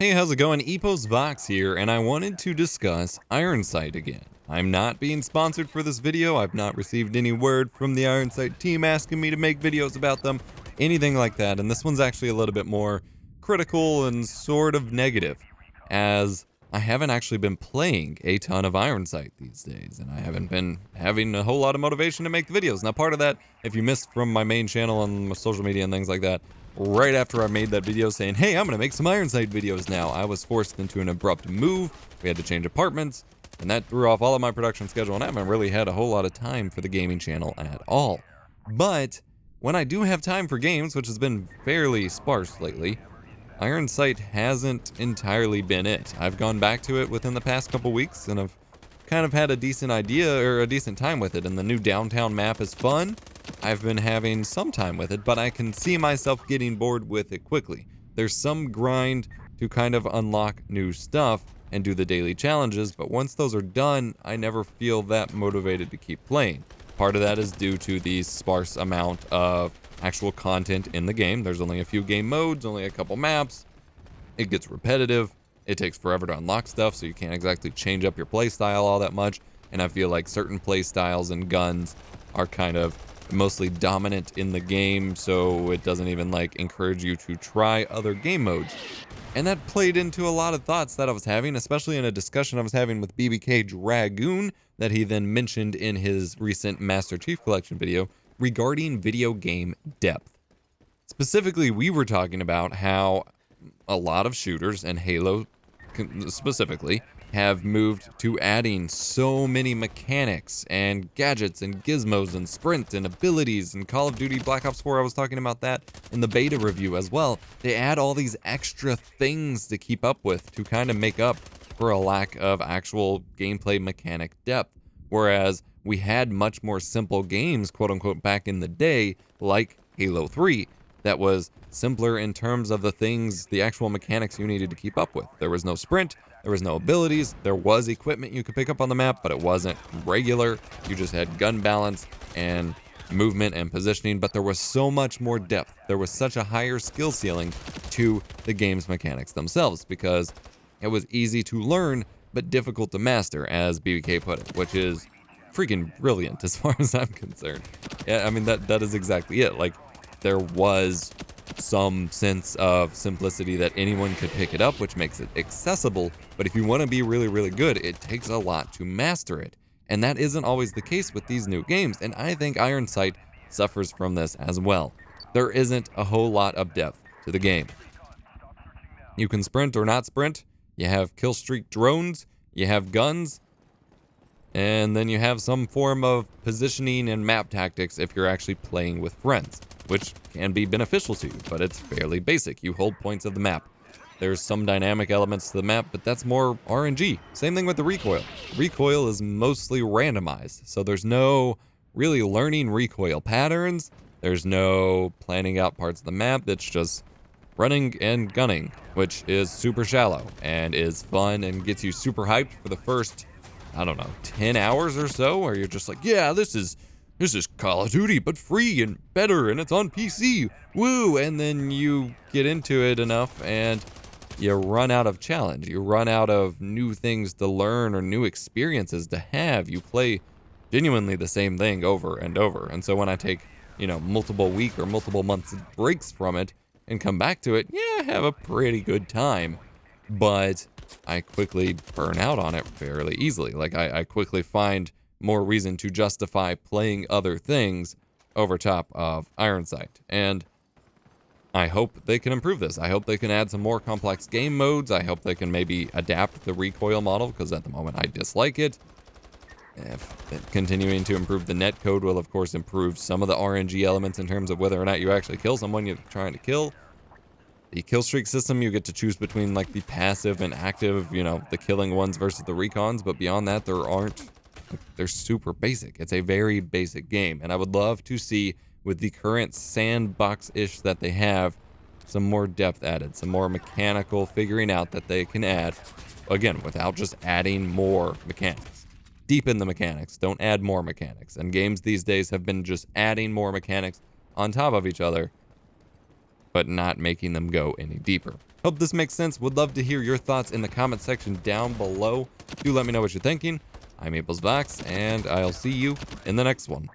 Hey, how's it going? Epos Vox here, and I wanted to discuss Iron Sight again. I'm not being sponsored for this video. I've not received any word from the Iron Sight team asking me to make videos about them, anything like that, and this one's actually a little bit more critical and sort of negative, as I haven't actually been playing a ton of Iron Sight these days, and I haven't been having a whole lot of motivation to make the videos. Now, part of that, if you missed from my main channel on my social media and things like that, right after I made that video saying, hey, I'm going to make some Iron Sight videos now, I was forced into an abrupt move. We had to change apartments, and that threw off all of my production schedule, and I haven't really had a whole lot of time for the gaming channel at all. But when I do have time for games, which has been fairly sparse lately, Iron Sight hasn't entirely been it. I've gone back to it within the past couple weeks, and I've kind of had a decent idea, or a decent time with it, and the new downtown map is fun. I've been having some time with it, but I can see myself getting bored with it quickly. There's some grind to kind of unlock new stuff and do the daily challenges, but once those are done, I never feel that motivated to keep playing. Part of that is due to the sparse amount of actual content in the game. There's only a few game modes, only a couple maps. It gets repetitive. It takes forever to unlock stuff, so you can't exactly change up your playstyle all that much. And I feel like certain playstyles and guns are kind of mostly dominant in the game, so it doesn't even like encourage you to try other game modes. And that played into a lot of thoughts that I was having, especially in a discussion I was having with BBK Dragoon that he then mentioned in his recent Master Chief Collection video regarding video game depth. Specifically, we were talking about how a lot of shooters, and Halo specifically, have moved to adding so many mechanics and gadgets and gizmos and sprint and abilities. And Call of Duty Black Ops 4, I was talking about that in the beta review as well. They add all these extra things to keep up with to kind of make up for a lack of actual gameplay mechanic depth. Whereas we had much more simple games, quote unquote, back in the day, like Halo 3, that was simpler in terms of the things, the actual mechanics you needed to keep up with. There was no sprint, there was no abilities, there was equipment you could pick up on the map, but it wasn't regular. You just had gun balance and movement and positioning, but there was so much more depth. There was such a higher skill ceiling to the game's mechanics themselves, because it was easy to learn, but difficult to master, as BBK put it, which is freaking brilliant as far as I'm concerned. Yeah, I mean, that is exactly it. Like, there was some sense of simplicity that anyone could pick it up, which makes it accessible. But if you want to be really, really good, it takes a lot to master it. And that isn't always the case with these new games. And I think Iron Sight suffers from this as well. There isn't a whole lot of depth to the game. You can sprint or not sprint. You have kill streak drones. You have guns. And then you have some form of positioning and map tactics if you're actually playing with friends, which can be beneficial to you, but it's fairly basic. You hold points of the map. There's some dynamic elements to the map, but that's more RNG. Same thing with the recoil. Recoil is mostly randomized, so there's no really learning recoil patterns. There's no planning out parts of the map. It's just running and gunning, which is super shallow and is fun and gets you super hyped for the first, I don't know, 10 hours or so, where you're just like, yeah, this is Call of Duty, but free and better, and it's on PC, woo! And then you get into it enough, and you run out of challenge. You run out of new things to learn or new experiences to have. You play genuinely the same thing over and over. And so when I take, multiple week or multiple months breaks from it and come back to it, yeah, I have a pretty good time. But I quickly burn out on it fairly easily. Like, I quickly find more reason to justify playing other things over top of Iron Sight. And I hope they can improve this. I hope they can add some more complex game modes. I hope they can maybe adapt the recoil model, because at the moment I dislike it. Continuing to improve the netcode will, of course, improve some of the RNG elements in terms of whether or not you actually kill someone you're trying to kill. The kill streak system, you get to choose between like the passive and active, the killing ones versus the recons, but beyond that, they're super basic. It's a very basic game, and I would love to see, with the current sandbox-ish that they have, some more depth added, some more mechanical figuring out that they can add, again, without just adding more mechanics. Deepen the mechanics, don't add more mechanics. And games these days have been just adding more mechanics on top of each other, but not making them go any deeper. Hope this makes sense. Would love to hear your thoughts in the comment section down below. Do let me know what you're thinking. I'm AprilsVox, and I'll see you in the next one.